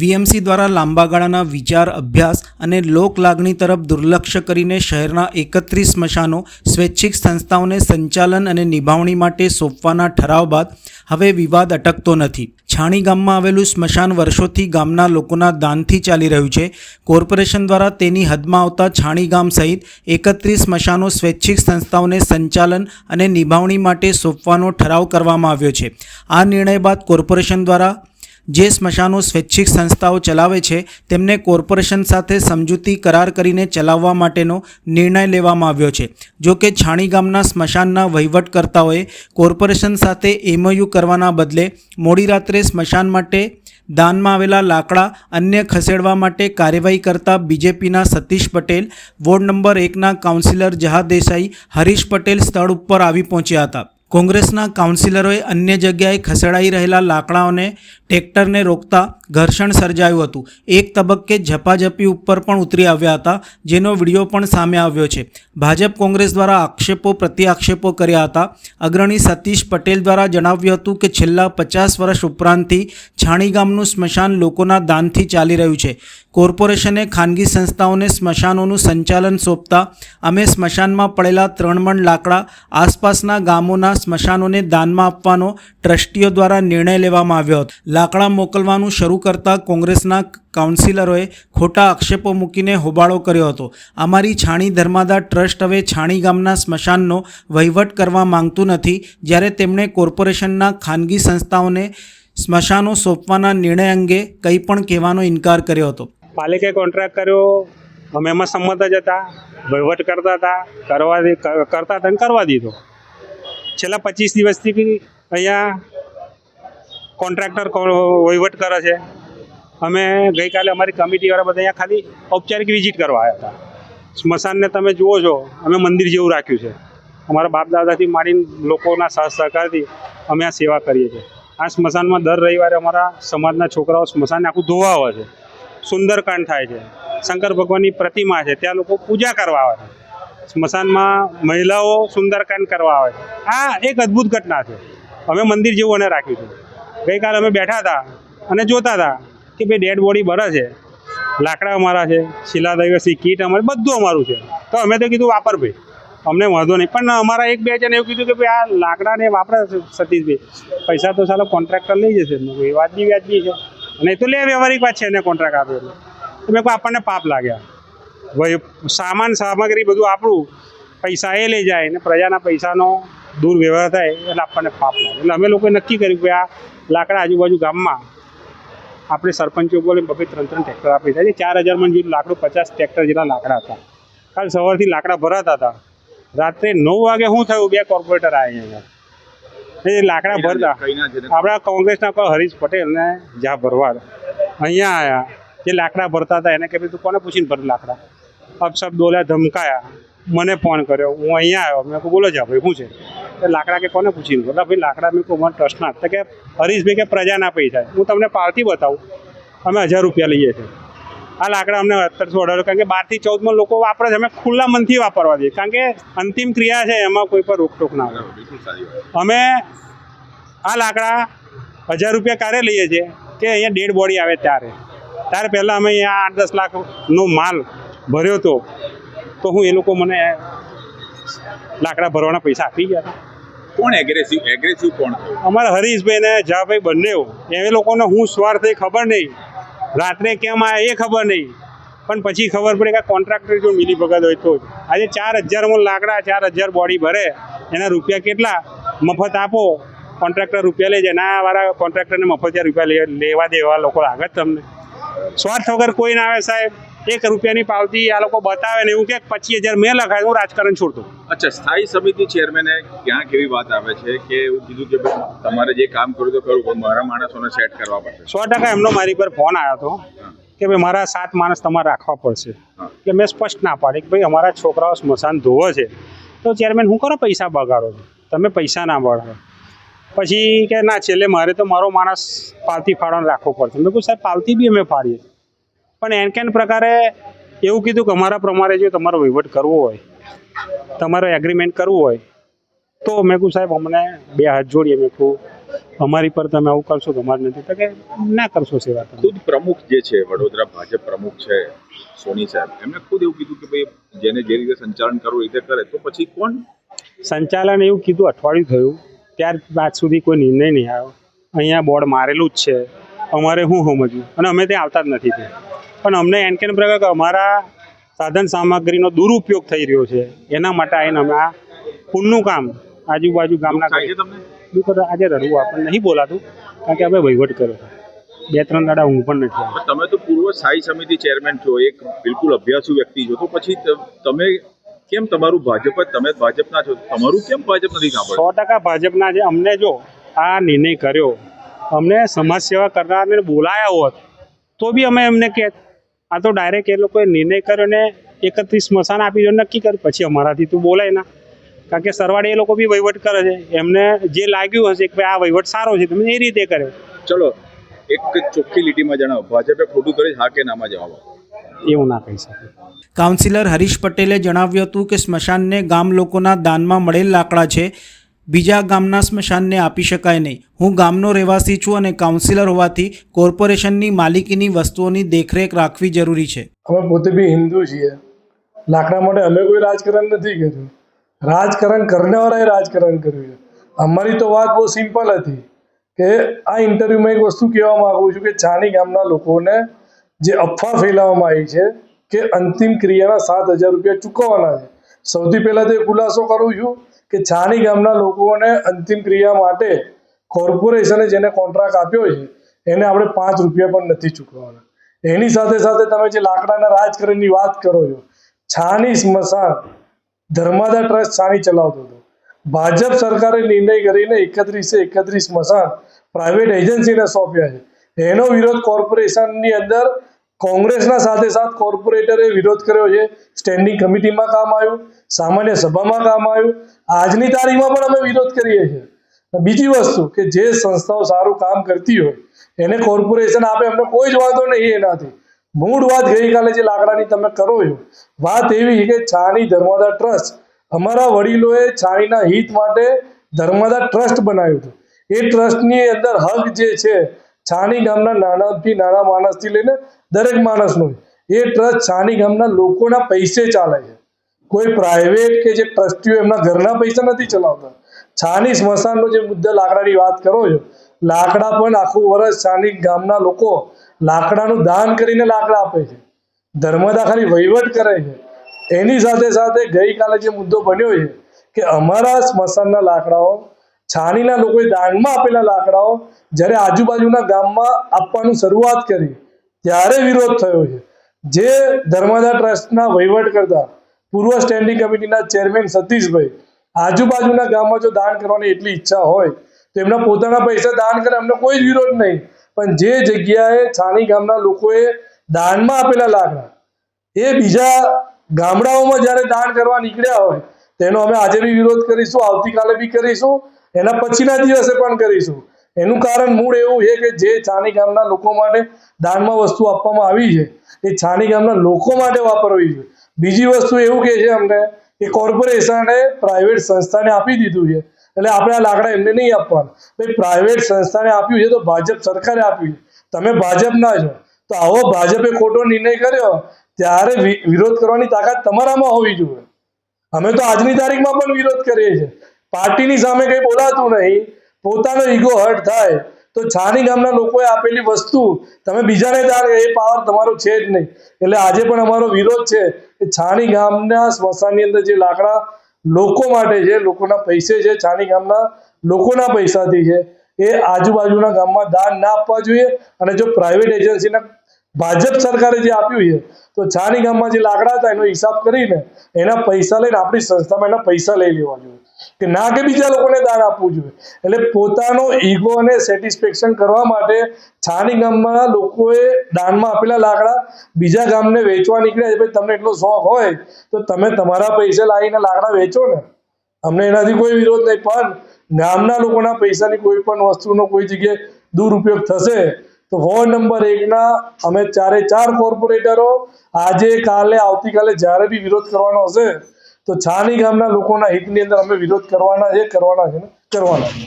VMC દ્વારા લાંબા ગાળાના વિચાર, અભ્યાસ અને લોક લાગણી તરફ દુર્લક્ષ કરીને શહેરના 31 સ્મશાનો સ્વૈચ્છિક સંસ્થાઓને સંચાલન અને નિભાવણી માટે સોંપવાના ઠરાવ બાદ હવે વિવાદ અટકતો નથી। છાણી ગામમાં આવેલું સ્મશાન વર્ષોથી ગામના લોકોના દાનથી ચાલી રહ્યું છે। કોર્પોરેશન દ્વારા તેની હદમાં આવતા છાણી ગામ સહિત 31 સ્મશાનો સ્વૈચ્છિક સંસ્થાઓને સંચાલન અને નિભાવણી માટે સોંપવાનો ઠરાવ કરવામાં આવ્યો છે। આ નિર્ણય બાદ કોર્પોરેશન દ્વારા જે સ્મશાનો સ્વૈચ્છિક સંસ્થાઓ ચલાવે છે તેમને કોર્પોરેશન સાથે સમજૂતી કરાર કરીને ચલાવવા માટેનો નિર્ણય લેવામાં આવ્યો છે। જો કે છાણી ગામના સ્મશાનના વહીવટકર્તાઓએ કોર્પોરેશન સાથે એમઓયુ કરવાના બદલે મોડી રાત્રે સ્મશાન માટે દાનમાં આવેલા લાકડા અન્ય ખસેડવા માટે કાર્યવાહી કરતા બીજેપીના સતીશ પટેલ, વોર્ડ નંબર 1ના કાઉન્સિલર જહાદ દેસાઈ, હરીશ પટેલ સ્થળ ઉપર આવી પહોંચ્યા હતા। કોંગ્રેસના કાઉન્સિલરોએ અન્ય જગ્યાએ ખસેડાઈ રહેલા લાકડાઓને ટ્રેક્ટરને રોકતા ઘર્ષણ સર્જાયું હતું। એક તબક્કે ઝપાઝપી ઉપર પણ ઉતરી આવ્યા હતા, જેનો વિડીયો પણ સામે આવ્યો છે। ભાજપ કોંગ્રેસ દ્વારા આક્ષેપો પ્રત્યાક્ષેપો કર્યા હતા। અગ્રણી સતીશ પટેલ દ્વારા જણાવ્યું હતું કે છેલ્લા 50 વર્ષ ઉપરાંતથી છાણી ગામનું સ્મશાન લોકોના દાનથી ચાલી રહ્યું છે। કોર્પોરેશને ખાનગી સંસ્થાઓને સ્મશાનોનું સંચાલન સોંપતા અમે સ્મશાનમાં પડેલા 3 મણ લાકડા આસપાસના ગામોના સ્મશાનોને દાનમાં આપવાનો ટ્રસ્ટીઓ દ્વારા નિર્ણય લેવામાં આવ્યો હતો। લાકડા મોકલવાનું શરૂ કરતા કોંગ્રેસના કાઉન્સિલરોએ ખોટા આક્ષેપો મૂકીને હોબાળો કર્યો હતો। અમારી છાણી ધર્માદા ટ્રસ્ટ હવે છાણી ગામના સ્મશાનનો વહીવટ કરવા માંગતું નથી, જ્યારે તેમણે કોર્પોરેશનના ખાનગી સંસ્થાઓને સ્મશાનો સોંપવાના નિર્ણય અંગે કંઈ પણ કહેવાનો ઇનકાર કર્યો હતો। પાલિકાએ કોન્ટ્રાક્ટ કર્યો, અમે એમાં સંમત જ હતા, વહીવટ કરતા હતા અને કરવા દીધો। છેલ્લા 25 દિવસથી અહીંયા કોન્ટ્રાક્ટર વહીવટ કરે છે। અમે ગઈકાલે અમારી કમિટીવાળા બધા અહીંયા ખાલી ઔપચારિક વિઝિટ કરવા આવ્યા હતા। સ્મશાનને તમે જુઓ છો, અમે મંદિર જેવું રાખ્યું છે। અમારા બાપ દાદાથી માંડીને લોકોના સાથ સહકારથી અમે આ સેવા કરીએ છીએ। આ સ્મશાનમાં દર રવિવારે અમારા સમાજના છોકરાઓ સ્મશાનને આખું ધોવા આવે છે, સુંદરકાંડ થાય છે, શંકર ભગવાનની પ્રતિમા છે, ત્યાં લોકો પૂજા કરવા આવે છે। સ્મશાનમાં મહિલાઓ સુંદરકાંડ કરવા આવે છે। આ એક અદ્ભુત ઘટના છે। અમે મંદિર જેવું અને રાખ્યું છે। ગઈકાલે અમે બેઠા હતા અને જોતા હતા કે ભાઈ ડેડ બોડી બળે છે, લાકડા અમારા છે, શિલાદૈવસી કીટ અમારી, બધું અમારું છે। તો અમે તો કીધું વાપર ભાઈ, અમને વાંધો નહીં। પણ અમારા એક બે જણ એવું કીધું કે ભાઈ આ લાકડાને વાપરે સતીશભાઈ, પૈસા તો ચાલો કોન્ટ્રાક્ટર લઈ જશે, એ વ્યાજબી છે અને એ તો લે વ્યવહારિક વાત છે, એને કોન્ટ્રાક્ટ આપ્યો એટલે મેં કહું આપણને પાપ લાગ્યા। સામાન સામગ્રી બધું આપણું, પૈસા એ લઈ જાય ને પ્રજાના પૈસાનો દુર્વ્યવહાર થાય એટલે આપણને પાપ લાગે। એટલે અમે લોકોએ નક્કી કર્યું કે આ લાકડા આજુબાજુ ગામમાં આપણે સરપંચો બોલે 2-3 ટ્રેક્ટર આપી થાય છે। 4000 મણ જેટલું લાકડું, 50 ટ્રેક્ટર જેટલા લાકડા હતા। કાલ સવારથી લાકડા ભરાતા હતા, રાત્રે 9 વાગે શું થયું, 2 કોર્પોરેટર આવ્યા એ લાકડા ભરતા। આપણા કોંગ્રેસના કોઈ હરીશ પટેલ ને જા ભરવાડ અહીંયા આવ્યા, જે લાકડા ભરતા હતા એને કે ભાઈ તું કોને પૂછીને ભર લાકડા, અપશબ્દ બોલ્યા, ધમકાયા, મને ફોન કર્યો, હું અહીંયા આવ્યો, મેં કહું બોલો જા ભાઈ શું છે, એ લાકડા કે કોને પૂછીને બોલા ભાઈ લાકડા મેં કહું અમારા ટ્રસ્ટના તો કે હરીશભાઈ કે પ્રજાના પૈસા, હું તમને પાવતી બતાવું, અમે 1000 રૂપિયા લઈએ છીએ। આ લાકડા અમને 1718, કારણ કે 12 થી 14 લોકો વાપરે છે, અમે ખુલ્લા મનથી વાપરવા દઈએ, કારણ કે અંતિમ ક્રિયા છે, એમાં કોઈ પણ રોકટોક ના હોય। અમે આ લાકડા 1000 રૂપિયા ક્યારે લઈએ છીએ કે અહીંયા ડેડ બોડી આવે ત્યારે પહેલાં અમે અહીંયા 8-10 લાખનો માલ ભર્યો હતો, તો હું એ લોકો મને લાકડા ભરવાના પૈસા આપી ગયા હતા। કોણ એગ્રેસિવ કોણ? અમારા હરીશભાઈ ને જાભાઈ બંને, એ લોકોને હું સ્વાર્થ થઈ ખબર નહીં, રાત્રે કેમ આવ્યા એ ખબર નહીં, પણ પછી ખબર પડી કે કોન્ટ્રાક્ટર જો મિલી ભગત હોય તો આજે 4000 મણ લાકડા, 4000 બોડી ભરે, એના રૂપિયા કેટલા, મફત આપો, કોન્ટ્રાક્ટર રૂપિયા લઈ જાય, ના વાળા કોન્ટ્રાક્ટરને મફત રૂપિયા લેવા દેવા લોકો લાગે તમને? સ્વાર્થ વગર કોઈ ના આવે સાહેબ। 1 રૂપિયાની પાવતી આ લોકો બતાવે ને એવું કે 25000 મેં લખાય, હું રાજકારણ છોડતો। અચ્છા, સ્થાયી સમિતિ ચેરમેને ક્યાંક એવી વાત આવે છે કે એવું કીધું કે ભાઈ તમારે જે કામ કર્યું તો ખરું, મારા માણસોને સેટ કરવા પડશે। 100% એમનો મારી પર ફોન આવ્યો હતો કે ભાઈ મારા 7 માણસ તમારે રાખવા પડશે, કે મેં સ્પષ્ટ ના પાડી કે ભાઈ અમારા છોકરાઓ સ્મશાન ધોવે છે, તો ચેરમેન હું કરો પૈસા બગાડો છો, તમે પૈસા ના બગાડો। પછી કે ના, છેલ્લે મારે તો મારો માણસ પાવતી ફાળવાનો રાખવો પડશે। મેં કહું સાહેબ પાવતી બી અમે ફાડીએ, પણ એનકેન પ્રકારે એવું કીધું કે અમારા પ્રમાણે જો તમારો વહીવટ કરવો હોય, તમારે એગ્રીમેન્ટ કરવું હોય તો મેં કહું સાહેબ અમને 2 હાથ જોડીએ, મેં કહું અમારી પર તમે આવું કરશો તો અમારે નથી તો કે ના કરશો સેવા તમે. ખુદ પ્રમુખ જે છે વડોદરા ભાજપ પ્રમુખ છે સોની સાહેબ, એમણે ખુદ એવું કીધું કે ભાઈ જેને જે રીતે સંચાલન કરવું એ રીતે કરે, તો પછી કોણ સંચાલન એવું કીધું, અઠવાડિયું થયું ત્યારબાદ સુધી કોઈ નિર્ણય નહીં આવ્યો. અહીંયા બોર્ડ મારેલું જ છે, અમારે શું સમજવું, અને અમે ત્યાં આવતા જ નથી ત્યાં. પણ અમને એનકેન પ્રકાર અમારા સાધન સામગ્રીનો દુરુપયોગ થઈ રહ્યો છે, એના માટે આવીને અમે આ પુણ્યનું કામ આજુબાજુ ગામના થાય છે તમને? આજે રડવું આપણને નહીં બોલાતું, કારણ કે આપણે વહીવટ કર્યો છે. 2-3 દાડા ઊંઘ પણ નથી આવી. તમે તો પૂર્વ સ્થાયી સમિતિ ચેરમેન છો, એક બિલકુલ અભ્યાસુ વ્યક્તિ છો, તો પછી તમે કેમ તમારું ભાજપ જ, તમે ભાજપના છો, તમારું કેમ ભાજપ નથી સાંભળ્યું? 100% ભાજપના છે. અમને જો આ નિર્ણય કર્યો, અમને સમાજ સેવા કરનારને બોલાયા હોત તો બી અમે એમને કહે, આ તો ડાયરેક્ટ એ લોકોએ નિર્ણય કર્યો ને 31 સ્મશાન આપી દો નક્કી કર્યું, પછી અમારાથી તું બોલાય ના, કારણ કે સરવાળે એ લોકો બી વહીવટ કરે છે. એમને જે લાગ્યું હશે કે ભાઈ આ વહીવટ સારો છે, તમે એ રીતે કરે. ચલો એક ચોખ્ખી લીટીમાં જણાવો, ભાજપે ખોટું કરી હા કે નામાં જવાબ આપો. એવું ના કહી શકે. કાઉન્સિલર હરીશ પટેલે જણાવ્યું હતું કે સ્મશાનને ગામ લોકોના દાનમાં મળેલ લાકડા છે, બીજા ગામના સ્મશાનને આપી શકાય નહીં. હું ગામનો રહેવાસી છું અને કાઉન્સિલર હોવાથી કોર્પોરેશનની માલિકીની વસ્તુઓની દેખરેખ રાખવી જરૂરી છે. અમે પોતે બી હિન્દુ છીએ, લાકડા માટે અમે કોઈ રાજકારણ નથી કર્યું, રાજકારણ કરનારાએ રાજકારણ કર્યું છે. અમારી તો વાત બહુ સિમ્પલ હતી કે આ ઇન્ટરવ્યૂમાં એક વસ્તુ કહેવા માગું છું કે છાણી ગામના લોકોને જે અફવા ફેલાવવામાં આવી છે કે અંતિમ ક્રિયાના 7,000 રૂપિયા ચૂકવવાના છે. સૌથી પહેલાં તો એ ખુલાસો કરું છું કે છાણી ગામના લોકોને અંતિમ ક્રિયા માટે કોર્પોરેશને જેને કોન્ટ્રાક્ટ આપ્યો છે એને આપણે 5 રૂપિયા પણ નથી ચૂકવવાના. એની સાથે સાથે તમે જે લાકડાના રાજકારણની વાત કરો છો, છાણી સ્મશાન ધર્માદા ટ્રસ્ટ છાણી ચલાવતો હતો. ભાજપ સરકારે નિર્ણય કરીને 31 સ્મશાન પ્રાઇવેટ એજન્સીને સોંપ્યા છે. એનો વિરોધ કોર્પોરેશનની અંદર કોંગ્રેસના સાથે સાથ કોર્પોરેટરે વિરોધ કર્યો છે. સ્ટેન્ડિંગ કમિટીમાં કામ આવ્યું, સામાન્ય સભામાં કામ આવ્યું, આજની તારીખમાં પણ અમે વિરોધ કરીએ છીએ. બીજી વસ્તુ કે જે સંસ્થાઓ સારું કામ કરતી હોય એને કોર્પોરેશન આપે, અમને કોઈ જ વાંધો નહીં એનાથી. મૂળ વાત ગઈકાલે જે લાકડાની તમે કરો છો, વાત એવી કે છાણી ધર્માદા ટ્રસ્ટ, અમારા વડીલોએ છાણીના હિત માટે ધર્માદા ટ્રસ્ટ બનાવ્યું હતું. એ ટ્રસ્ટની અંદર હક જે છે છાણી ગામના નાનાથી નાના માણસથી લઈને દરેક માણસનો, એ ટ્રસ્ટ છાણી ગામના લોકોના પૈસે ચાલે છે. કોઈ પ્રાઇવેટ કે જે ટ્રસ્ટીઓ એમના ઘરના પૈસા નથી ચલાવતા. છાણી સ્મશાનનો જે મુદ્દા લાકડાની વાત કરો છો, લાકડા પણ આખું વર્ષ છાણી ગામના લોકો લાકડાનું દાન કરીને લાકડા આપે છે. ધર્મદા ખાલી વહીવટ કરે છે. એની સાથે સાથે ગઈકાલે જે મુદ્દો બન્યો છે કે અમારા સ્મશાનના લાકડાઓ, છાણીના લોકોએ દાનમાં આપેલા લાકડાઓ જ્યારે આજુબાજુના ગામમાં આપવાનું શરૂઆત કરી ત્યારે વિરોધ થયો છે. જે ધર્માદા ટ્રસ્ટના વહીવટ કરતા પૂર્વ સ્ટેન્ડિંગ કમિટીના ચેરમેન સતીશભાઈ, આજુબાજુના ગામમાં જો દાન કરવાની એટલી ઈચ્છા હોય તો એમના પોતાના પૈસા દાન કરે, અમને કોઈ જ વિરોધ નહીં. પણ જે જગ્યાએ છાણી ગામના લોકોએ દાનમાં આપેલા લાકડા એ બીજા ગામડાઓમાં જ્યારે દાન કરવા નીકળ્યા હોય તેનો અમે આજે બી વિરોધ કરીશું, આવતીકાલે બી કરીશું, એના પછીના દિવસે પણ કરીશું. એનું કારણ મૂળ એવું છે કે જે છાણી ગામના લોકો માટે દાનમાં વસ્તુ આપવામાં આવી છે એ છાણી ગામના લોકો માટે વાપરવી જોઈએ. બીજી વસ્તુ એવું કહે છે અમને કે કોર્પોરેશને પ્રાઇવેટ સંસ્થાને આપી દીધું છે એટલે આપણે આ લાકડા એમને નહીં આપવાના. ભાઈ પ્રાઇવેટ સંસ્થાને આપ્યું છે તો ભાજપ સરકારે આપ્યું છે, તમે ભાજપના છો, તો આવો ભાજપે ખોટો નિર્ણય કર્યો ત્યારે વિરોધ કરવાની તાકાત તમારામાં હોવી જોઈએ. અમે તો આજની તારીખમાં પણ વિરોધ કરીએ છીએ. પાર્ટીની સામે કંઈ બોલાતું નહીં, પોતાનો ઈગો હર્ટ થાય તો છાણી ગામના લોકોએ આપેલી વસ્તુ તમે બીજાને દાન, એ પાવર તમારો છે જ નહીં. એટલે આજે પણ અમારો વિરોધ છે કે છાણી ગામના સ્મશાનની અંદર જે લાકડા લોકો માટે છે, લોકોના પૈસે છે, છાણી ગામના લોકોના પૈસાથી છે, એ આજુબાજુના ગામમાં દાન ના આપવા જોઈએ. અને જો પ્રાઇવેટ એજન્સીના ભાજપ સરકારે જે આપ્યું છે તો છાણી ગામમાં જે લાકડા હતા એનો હિસાબ કરીને એના પૈસા લઈને આપણી સંસ્થામાં એના પૈસા લઈ લેવા જોઈએ, કે ના કે બીજા લોકોને દાન આપવું જોઈએ. એટલે પોતાનો ઈગોને સેટિસ્ફેક્શન કરવા માટે છાણી ગામના લોકોએ દાનમાં આપેલા લાકડા બીજા ગામને વેચવા નીકળ્યા. ભાઈ તમને એટલો શોખ હોય તો તમે તમારા પૈસે લાવીને લાકડા વેચો ને, અમને એનાથી કોઈ વિરોધ નહીં. પણ ગામના લોકોના પૈસાની કોઈ પણ વસ્તુનો કોઈ જગ્યાએ દુરુપયોગ થશે તો વોર્ડ નંબર 1ના અમે 4 કોર્પોરેટરો આજે, કાલે, આવતીકાલે જ્યારે બી વિરોધ કરવાનો હશે તો છાણી ગામના લોકોના હિતની અંદર અમે વિરોધ કરવાના છે ને કરવાના છે.